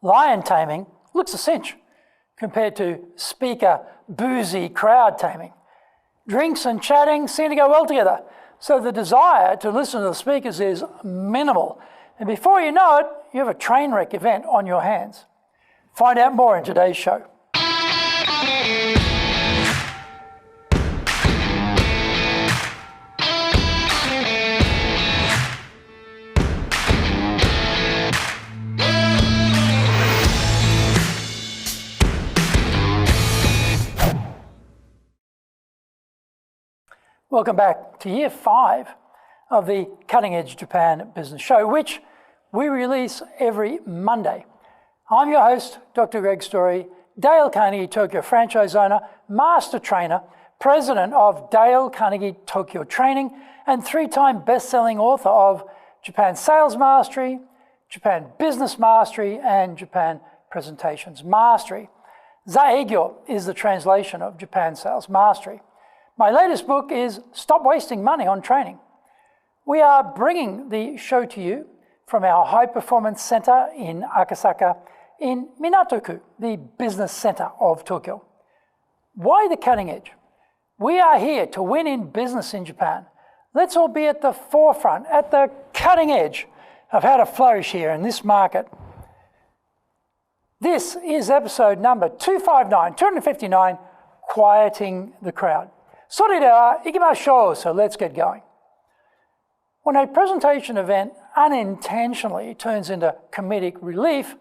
Lion taming looks a cinch compared to speaker boozy crowd taming. Drinks and chatting seem to go well together, so the desire to listen to the speakers is minimal. And before you know it, you have a train wreck event on your hands. Find out more in today's show. Welcome back to Year 5 of the Cutting Edge Japan Business Show, which we release every Monday. I'm your host, Dr. Greg Story, Dale Carnegie Tokyo franchise owner, master trainer, president of Dale Carnegie Tokyo Training, and 3-time best-selling author of Japan Sales Mastery, Japan Business Mastery, and Japan Presentations Mastery. Zaegyo is the translation of Japan Sales Mastery. My latest book is Stop Wasting Money on Training. We are bringing the show to you from our High Performance Center in Akasaka in Minato-ku, the business center of Tokyo. Why the cutting edge? We are here to win in business in Japan. Let's all be at the forefront, at the cutting edge of how to flourish here in this market. This is episode number 259, Quieting the Crowd. それでは行きましょう. So let's get going. When a presentation event unintentionally turns into comedic relief,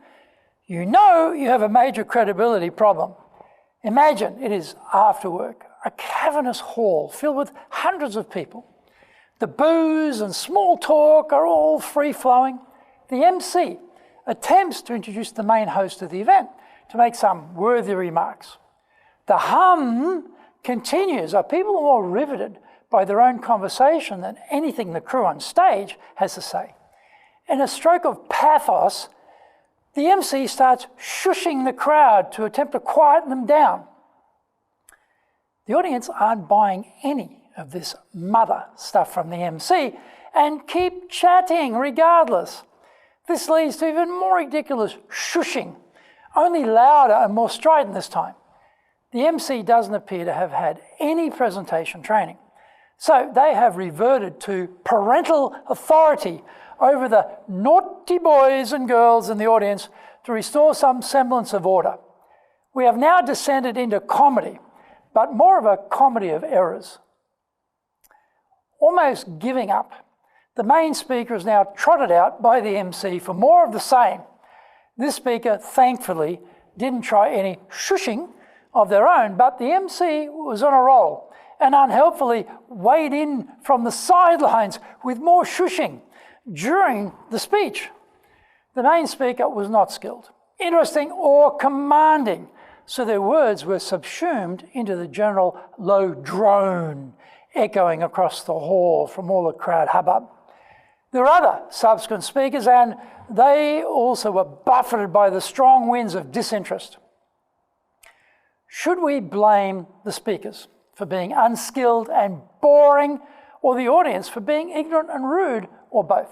you know you have a major credibility problem. Imagine it is after work, a cavernous hall filled with hundreds of people. The booze and small talk are all free-flowing. The MC attempts to introduce the main host of the event to make some worthy remarks. The hum continues. People are more riveted by their own conversation than anything the crew on stage has to say. In a stroke of pathos, the MC starts shooshing the crowd to attempt to quieten them down. The audience aren't buying any of this mother stuff from the MC and keep chatting regardless. This leads to even more ridiculous shooshing, only louder and more strident this time. The MC doesn't appear to have had any presentation training, so they have reverted to parental authority over the naughty boys and girls in the audience to restore some semblance of order. We have now descended into comedy, but more of a comedy of errors. Almost giving up, the main speaker is now trotted out by the MC for more of the same. This speaker, thankfully, didn't try any shooshing of their own, but the MC was on a roll and unhelpfully weighed in from the sidelines with more shooshing during the speech. The main speaker was not skilled, interesting, or commanding, so their words were subsumed into the general low drone echoing across the hall from all the crowd hubbub. There were other subsequent speakers, and they also were buffeted by the strong winds of disinterest. Should we blame the speakers for being unskilled and boring, or the audience for being ignorant and rude, or both?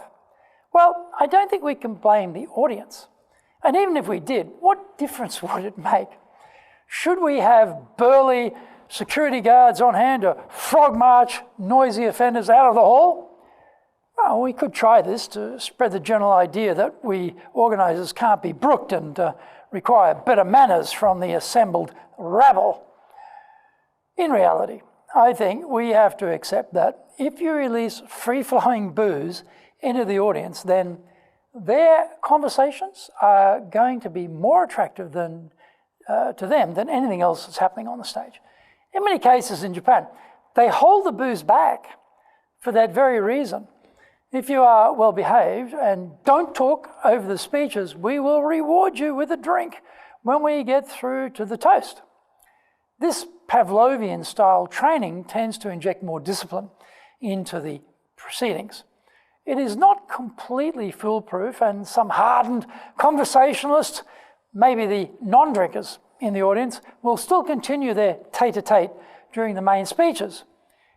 Well, I don't think we can blame the audience. And even if we did, what difference would it make? Should we have burly security guards on hand to frog march noisy offenders out of the hall? Well, we could try this to spread the general idea that we organisers can't be brooked and require better manners from the assembled rabble. In reality, I think we have to accept that if you release free-flowing booze into the audience, then their conversations are going to be more attractive to them than anything else that's happening on the stage. In many cases in Japan, they hold the booze back for that very reason. If you are well behaved and don't talk over the speeches, we will reward you with a drink when we get through to the toast. This Pavlovian style training tends to inject more discipline into the proceedings. It is not completely foolproof, and some hardened conversationalists, maybe the non-drinkers in the audience, will still continue their tete-a-tete during the main speeches.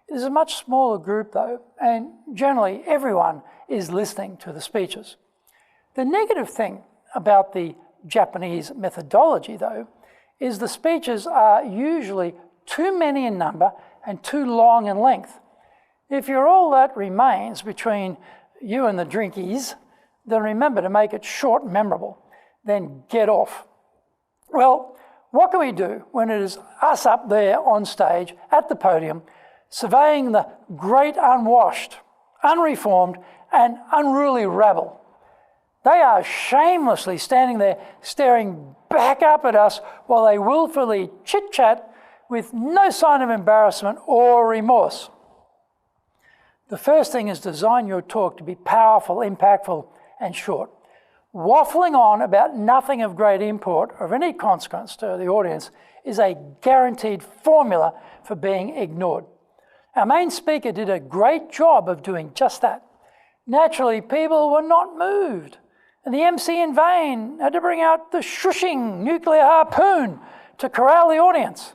It is a much smaller group though, and generally everyone is listening to the speeches. The negative thing about the Japanese methodology, though, is the speeches are usually too many in number and too long in length. If you're all that remains between you and the drinkies, then remember to make it short and memorable. Then get off. Well, what can we do when it is us up there on stage at the podium surveying the great unwashed, unreformed and unruly rabble? They are shamelessly standing there staring back up at us while they willfully chit-chat with no sign of embarrassment or remorse. The first thing is design your talk to be powerful, impactful and short. Waffling on about nothing of great import or of any consequence to the audience is a guaranteed formula for being ignored. Our main speaker did a great job of doing just that. Naturally, people were not moved, and the MC in vain had to bring out the shooshing nuclear harpoon to corral the audience.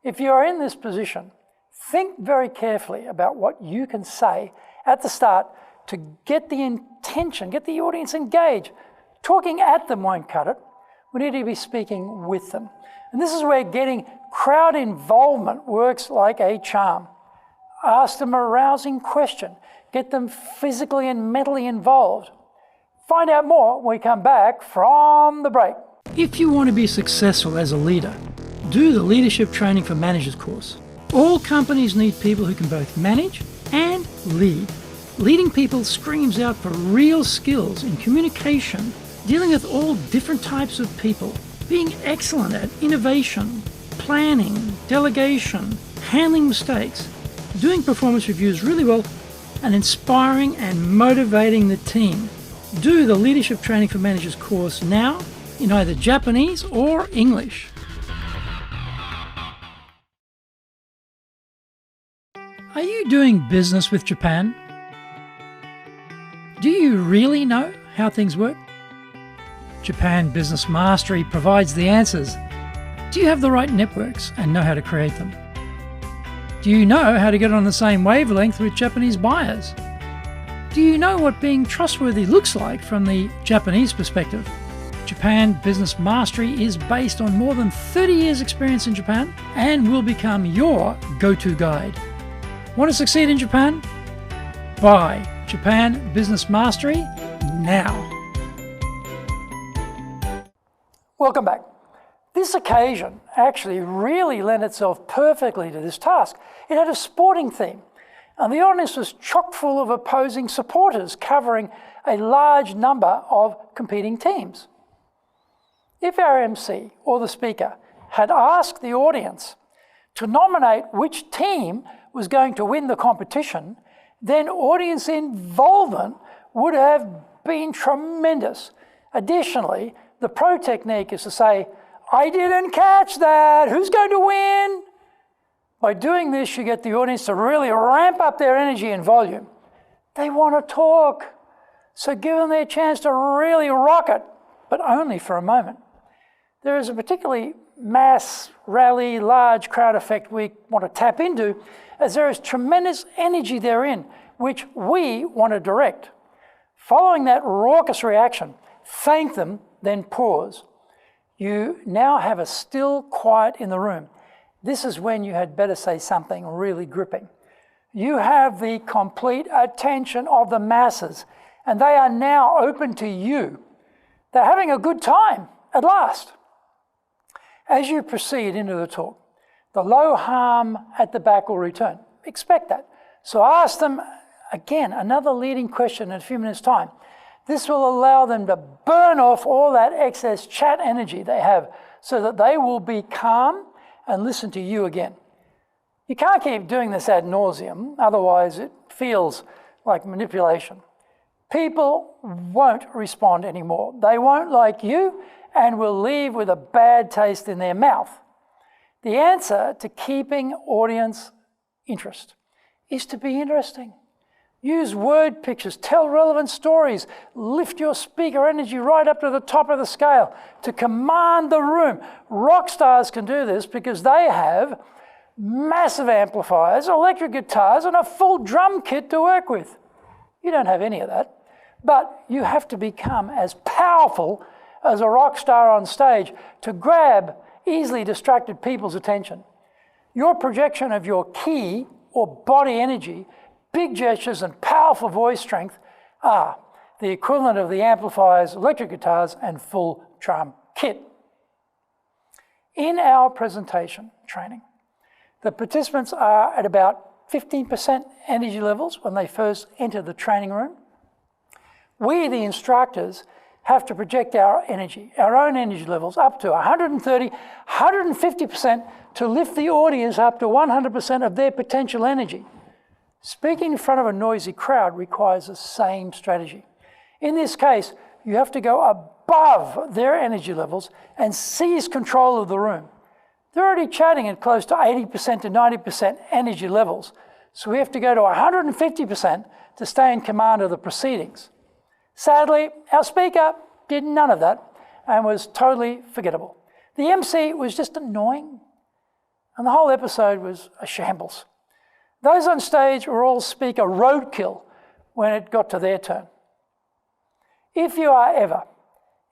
If you are in this position, think very carefully about what you can say at the start to get the intention, get the audience engaged. Talking at them won't cut it. We need to be speaking with them. And this is where getting crowd involvement works like a charm. Ask them a rousing question. Get them physically and mentally involved. Find out more when we come back from the break. If you want to be successful as a leader, do the Leadership Training for Managers course. All companies need people who can both manage and lead. Leading people screams out for real skills in communication, dealing with all different types of people, being excellent at innovation, planning, delegation, handling mistakes, doing performance reviews really well, and inspiring and motivating the team. Do the Leadership Training for Managers course now in either Japanese or English. Are you doing business with Japan? Do you really know how things work? Japan Business Mastery provides the answers. Do you have the right networks and know how to create them? Do you know how to get on the same wavelength with Japanese buyers? Do you know what being trustworthy looks like from the Japanese perspective? Japan Business Mastery is based on more than 30 years' experience in Japan and will become your go-to guide. Want to succeed in Japan? Buy Japan Business Mastery now. Welcome back. This occasion actually really lent itself perfectly to this task. It had a sporting theme, and the audience was chock full of opposing supporters covering a large number of competing teams. If our MC or the speaker had asked the audience to nominate which team was going to win the competition, then audience involvement would have been tremendous. Additionally, the pro technique is to say, "I didn't catch that, who's going to win?" By doing this, you get the audience to really ramp up their energy and volume. They want to talk, so give them their chance to really rock it, but only for a moment. There is a particularly mass rally, large crowd effect we want to tap into, as there is tremendous energy therein, which we want to direct. Following that raucous reaction, thank them, then pause. You now have a still quiet in the room. This is when you had better say something really gripping. You have the complete attention of the masses, and they are now open to you. They're having a good time, at last. As you proceed into the talk, the low hum at the back will return. Expect that. So ask them again another leading question in a few minutes' time. This will allow them to burn off all that excess chat energy they have so that they will be calm and listen to you again. You can't keep doing this ad nauseum, otherwise it feels like manipulation. People won't respond anymore. They won't like you and will leave with a bad taste in their mouth. The answer to keeping audience interest is to be interesting. Use word pictures, tell relevant stories, lift your speaker energy right up to the top of the scale to command the room. Rock stars can do this because they have massive amplifiers, electric guitars, and a full drum kit to work with. You don't have any of that, but you have to become as powerful as a rock star on stage to grab easily distracted people's attention. Your projection of your ki or body energy, big gestures and powerful voice strength are the equivalent of the amplifiers, electric guitars and full drum kit. In our presentation training, the participants are at about 15% energy levels when they first enter the training room. We, the instructors, have to project our energy, our own energy levels, up to 130, 150% to lift the audience up to 100% of their potential energy. Speaking in front of a noisy crowd requires the same strategy. In this case, you have to go above their energy levels and seize control of the room. They're already chatting at close to 80% to 90% energy levels, so we have to go to 150% to stay in command of the proceedings. Sadly, our speaker did none of that and was totally forgettable. The MC was just annoying, and the whole episode was a shambles. Those on stage were all speaker roadkill when it got to their turn. If you are ever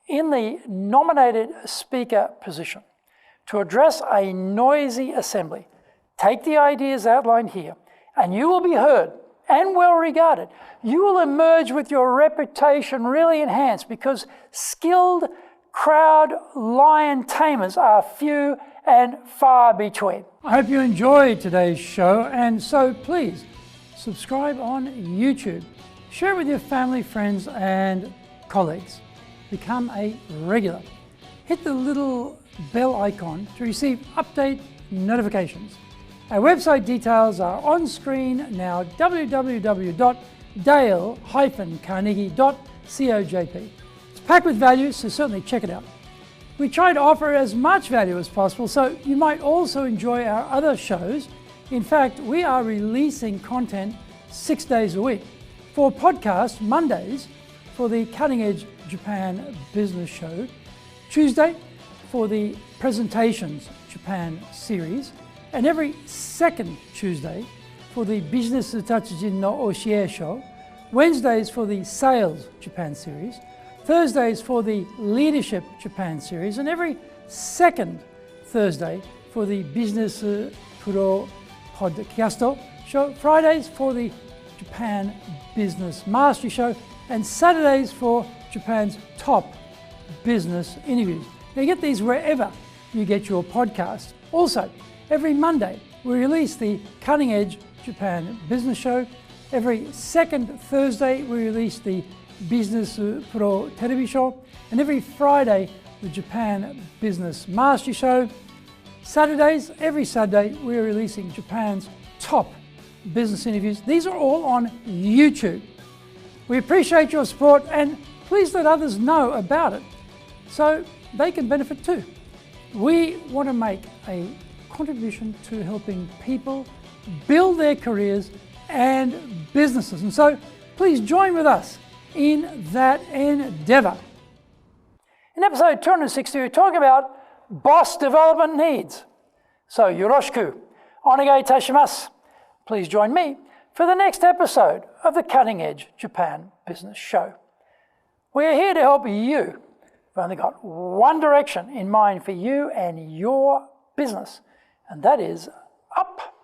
in the nominated speaker position to address a noisy assembly, take the ideas outlined here, and you will be heard and well regarded. You will emerge with your reputation really enhanced because skilled crowd lion tamers are few and far between. I hope you enjoyed today's show, and so please subscribe on YouTube. Share it with your family, friends, and colleagues. Become a regular. Hit the little bell icon to receive update notifications. Our website details are on screen now, www.dale-carnegie.cojp. It's packed with value, so certainly check it out. We try to offer as much value as possible, so you might also enjoy our other shows. In fact, we are releasing content 6 days a week. For podcast, Mondays for the Cutting Edge Japan Business Show, Tuesday for the Presentations Japan series, and every second Tuesday for the Business Tatsujin no Oshie Show, Wednesdays for the Sales Japan series, Thursdays for the Leadership Japan series, and every second Thursday for the Business Pro Podcast Show, Fridays for the Japan Business Mastery Show, and Saturdays for Japan's top business interviews. Now you get these wherever you get your podcast. Also, every Monday, we release the Cutting Edge Japan Business Show. Every second Thursday, we release the Business Pro Television Show. And every Friday, the Japan Business Mastery Show. Saturdays, every Saturday, we're releasing Japan's top business interviews. These are all on YouTube. We appreciate your support, and please let others know about it so they can benefit too. We want to make a contribution to helping people build their careers and businesses. And so please join with us in that endeavor. In episode 260, we talk about boss development needs. So, yoroshiku, onegai itashimasu. Please join me for the next episode of the Cutting Edge Japan Business Show. We are here to help you. We've only got one direction in mind for you and your business, and that is up.